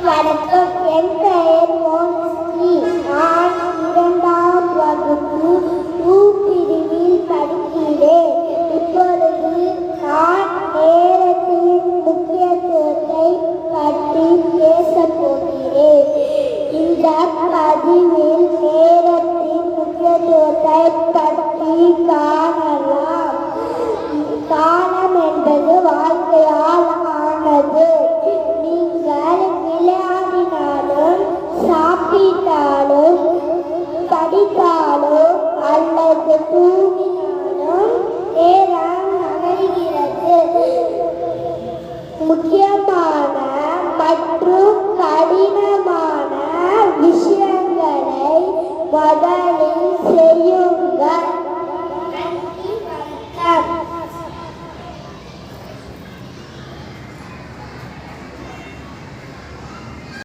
வணக்கம். என் பெயர் மோனிஸ்ரீ. நான் 2ஆம் வகுப்பு பிரிவில் படிக்கிறேன். இப்பொழுது நான் நேரத்தின் முக்கியத்துவத்தை பற்றி பேசப் போகிறேன். இந்த பதிவில் நேரத்தின் முக்கியத்துவத்தை பற்றி காணலாம். காலம் என்பது வாழ்க்கையால் ஆனது. நீங்கள் விளையாடினாலும், சாப்பிட்டாலும், படித்தாலும் அல்லது தூங்கினாலும் நேரம் நகர்கிறது. முக்கியமான மற்றும் கடினமான விஷயங்களை முதலில்